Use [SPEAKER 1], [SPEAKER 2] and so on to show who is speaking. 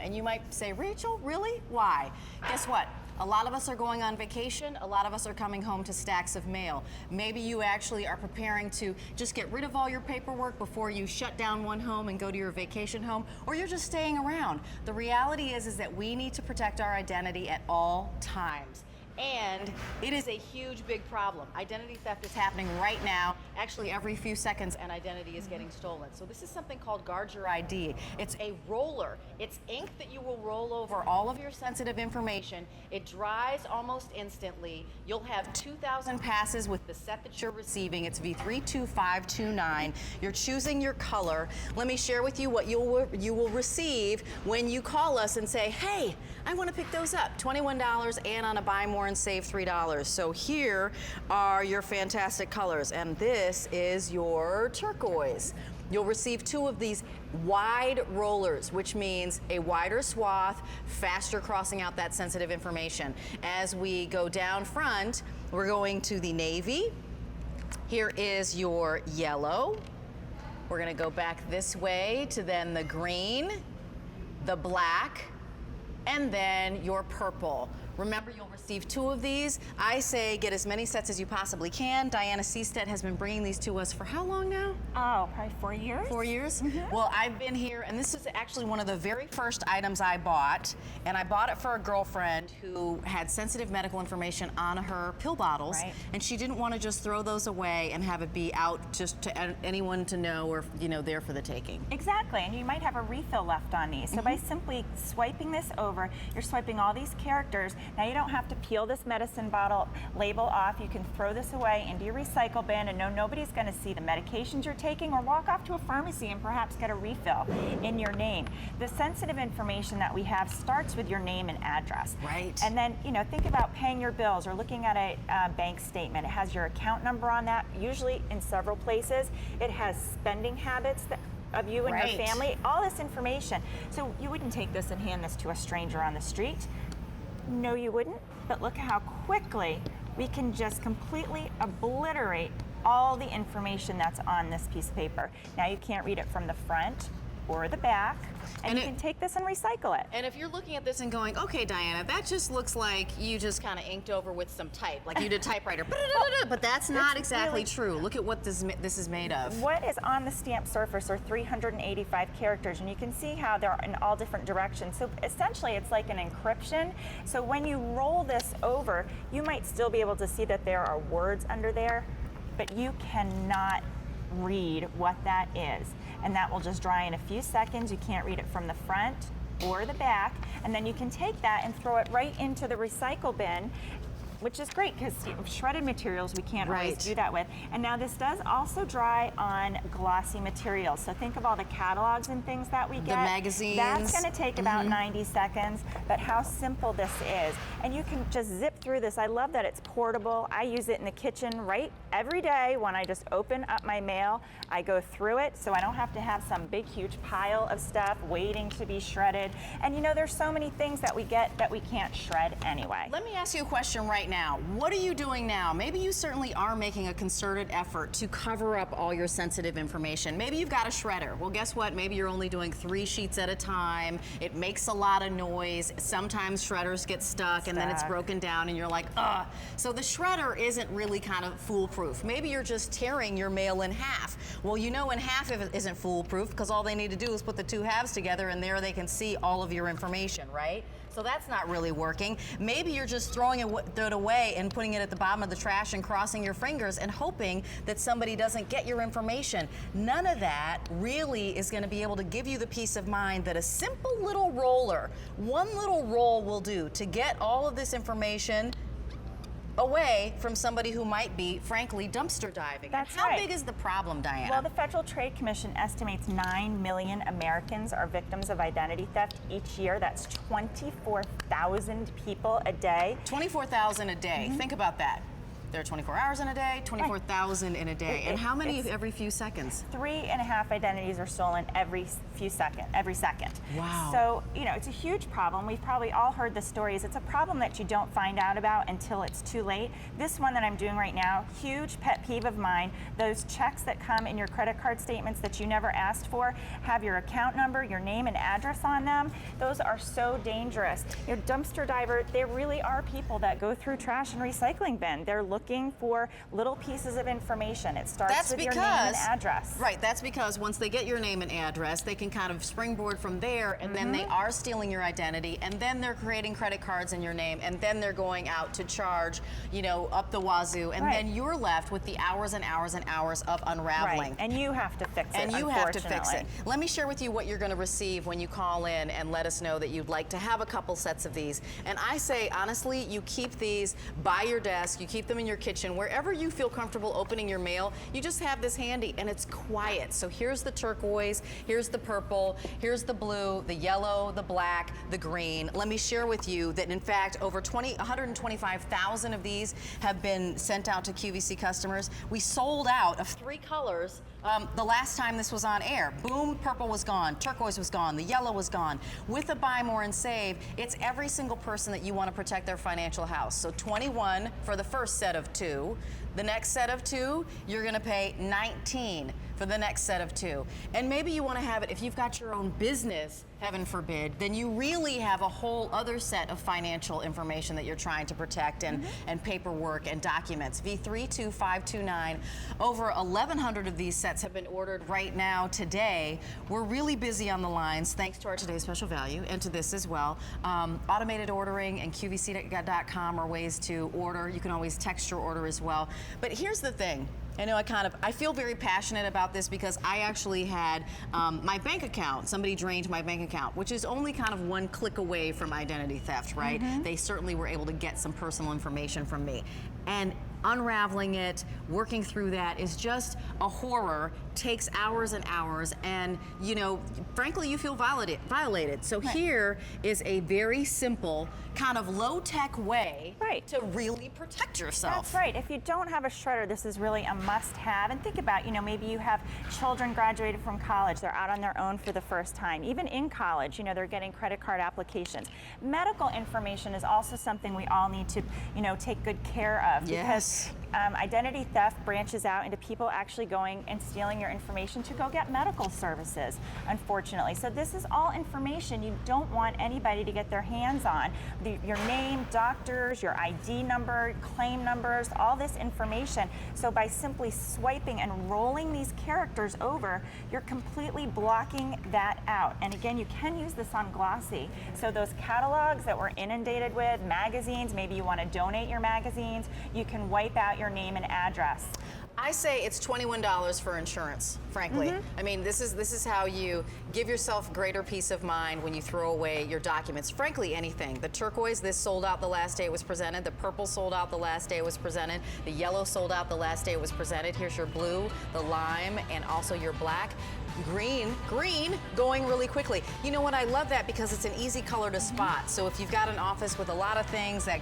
[SPEAKER 1] And you might say, Rachel, really? Why? Guess what? A lot of us are going on vacation. A lot of us are coming home to stacks of mail. Maybe you actually are preparing to just get rid of all your paperwork before you shut down one home and go to your vacation home, or you're just staying around. The reality is that we need to protect our identity at all times. And it is a huge, big problem. Identity theft is happening right now. Actually, every few seconds, an identity is getting stolen. So this is something called Guard Your ID. It's a roller. It's ink that you will roll over all of your sensitive information. It dries almost instantly. You'll have 2,000 passes with the set that you're receiving. It's V32529. You're choosing your color. Let me share with you what you will receive when you call us and say, hey, I want to pick those up. $21 and on a buy more and save $3. So here are your fantastic colors, and this is your turquoise. You'll receive 2 of these wide rollers, which means a wider swath, faster crossing out that sensitive information. As we go down front, we're going to the navy. Here is your yellow. We're gonna go back this way to then the green, the black, and then your purple. Remember, you'll receive 2 of these. I say get as many sets as you possibly can. Diana Seastead has been bringing these to us for how long now?
[SPEAKER 2] Oh, probably 4 years.
[SPEAKER 1] 4 years? Well, I've been here, and this is actually one of the very first items I bought, and I bought it for a girlfriend who had sensitive medical information on her pill bottles, and she didn't want to just throw those away and have it be out just to anyone to know or, you know, there for the taking.
[SPEAKER 2] Exactly, and you might have a refill left on these. So by simply swiping this over, you're swiping all these characters. Now you don't have to peel this medicine bottle label off. You can throw this away into your recycle bin and know nobody's going to see the medications you're taking, or walk off to a pharmacy and perhaps get a refill in your name. The sensitive information that we have starts with your name and address.
[SPEAKER 1] Right.
[SPEAKER 2] And then, you know, think about paying your bills or looking at a bank statement. It has your account number on that, usually in several places. It has spending habits of you and your family, all this information. So you wouldn't take this and hand this to a stranger on the street. No, you wouldn't, but look how quickly we can just completely obliterate all the information that's on this piece of paper. Now you can't read it from the front or the back, and you can take this and recycle it.
[SPEAKER 1] And if you're looking at this and going, okay, Diana, that just looks like you just kind of inked over with some type, like you did typewriter, but that's not exactly true. Look at what this is made of.
[SPEAKER 2] What is on the stamp surface are 385 characters, and you can see how they're in all different directions. So essentially, it's like an encryption. So when you roll this over, you might still be able to see that there are words under there, but you cannot read what that is. And that will just dry in a few seconds. You can't read it from the front or the back. And then you can take that and throw it right into the recycle bin, which is great because shredded materials we can't always do that with. And now this does also dry on glossy materials. So think of all the catalogs and things that we get.
[SPEAKER 1] The magazines.
[SPEAKER 2] That's going to take about 90 seconds, but how simple this is. And you can just zip through this. I love that it's portable. I use it in the kitchen every day when I just open up my mail. I go through it so I don't have to have some big huge pile of stuff waiting to be shredded. And you know, there's so many things that we get that we can't shred anyway.
[SPEAKER 1] Let me ask you a question right now. What are you doing now? Maybe you certainly are making a concerted effort to cover up all your sensitive information. Maybe you've got a shredder. Well, guess what? Maybe you're only doing 3 sheets at a time. It makes a lot of noise. Sometimes shredders get stuck and then it's broken down and you're like, ugh. So the shredder isn't really kind of foolproof. Maybe you're just tearing your mail in half. Well, you know in half it isn't foolproof because all they need to do is put the 2 halves together and there they can see all of your information, right? So that's not really working. Maybe you're just throwing it away and putting it at the bottom of the trash and crossing your fingers and hoping that somebody doesn't get your information. None of that really is going to be able to give you the peace of mind that a simple little roller, one little roll will do to get all of this information away from somebody who might be, frankly, dumpster diving.
[SPEAKER 2] That's
[SPEAKER 1] How big is the problem, Diana?
[SPEAKER 2] Well, the Federal Trade Commission estimates 9 million Americans are victims of identity theft each year. That's 24,000 people a day.
[SPEAKER 1] 24,000 a day. Think about that. There are 24 hours in a day, 24,000 in a day. And how many every few seconds?
[SPEAKER 2] 3.5 identities are stolen every second.
[SPEAKER 1] Wow.
[SPEAKER 2] So, you know, it's a huge problem. We've probably all heard the stories. It's a problem that you don't find out about until it's too late. This one that I'm doing right now, huge pet peeve of mine. Those checks that come in your credit card statements that you never asked for have your account number, your name and address on them. Those are so dangerous. Your dumpster diver, there really are people that go through trash and recycling bin. They're looking for little pieces of information. It starts with your name and address.
[SPEAKER 1] Right, that's because once they get your name and address, they can kind of springboard from there, and then they are stealing your identity, and then they're creating credit cards in your name, and then they're going out to charge, you know, up the wazoo, and then you're left with the hours and hours and hours of unraveling.
[SPEAKER 2] Right, and you have to fix it,
[SPEAKER 1] and you have to fix it. Let me share with you what you're going to receive when you call in and let us know that you'd like to have a couple sets of these. And I say, honestly, you keep these by your desk, you keep them in your kitchen, wherever you feel comfortable opening your mail, you just have this handy, and it's quiet. So here's the turquoise, here's the purple, here's the blue, the yellow, the black, the green. Let me share with you that, in fact, over 125,000 of these have been sent out to QVC customers. We sold out of 3 colors the last time this was on air. Boom, purple was gone, turquoise was gone, the yellow was gone. With a buy more and save, it's every single person that you want to protect their financial house. So 21 for the first set of 2. The next set of 2, you're going to pay 19 for the next set of 2. And maybe you want to have it, if you've got your own business, heaven forbid, then you really have a whole other set of financial information that you're trying to protect, and paperwork and documents. V32529. Over 1,100 of these sets have been ordered right now today. We're really busy on the lines thanks to our Today's Special Value and to this as well. Automated ordering and QVC.com are ways to order. You can always text your order as well. But here's the thing. I know I feel very passionate about this because I actually had my bank account, somebody drained my bank account, which is only kind of one click away from identity theft, right? They certainly were able to get some personal information from me. And unraveling it, working through that is just a horror, takes hours and hours, and, you know, frankly, you feel violated. So here is a very simple, kind of low-tech way to really protect yourself.
[SPEAKER 2] That's right. If you don't have a shredder, this is really a must-have. And think about, you know, maybe you have children graduated from college, they're out on their own for the first time. Even in college, you know, they're getting credit card applications. Medical information is also something we all need to, you know, take good care of.
[SPEAKER 1] Yes.
[SPEAKER 2] Because identity theft branches out into people actually going and stealing your information to go get medical services, unfortunately. So this is all information you don't want anybody to get their hands on. Your name, doctors, your ID number, claim numbers, all this information. So by simply swiping and rolling these characters over, you're completely blocking that out. And again, you can use this on Glossy. So those catalogs that we're inundated with, magazines, maybe you want to donate your magazines, you can wipe out your name and address.
[SPEAKER 1] I say it's $21 for insurance, frankly. I mean, this is how you give yourself greater peace of mind when you throw away your documents. Frankly, anything. The turquoise, this sold out the last day it was presented. The purple sold out the last day it was presented. The yellow sold out the last day it was presented. Here's your blue, the lime, and also your black. Green going really quickly. You know what, I love that because it's an easy color to spot. So if you've got an office with a lot of things that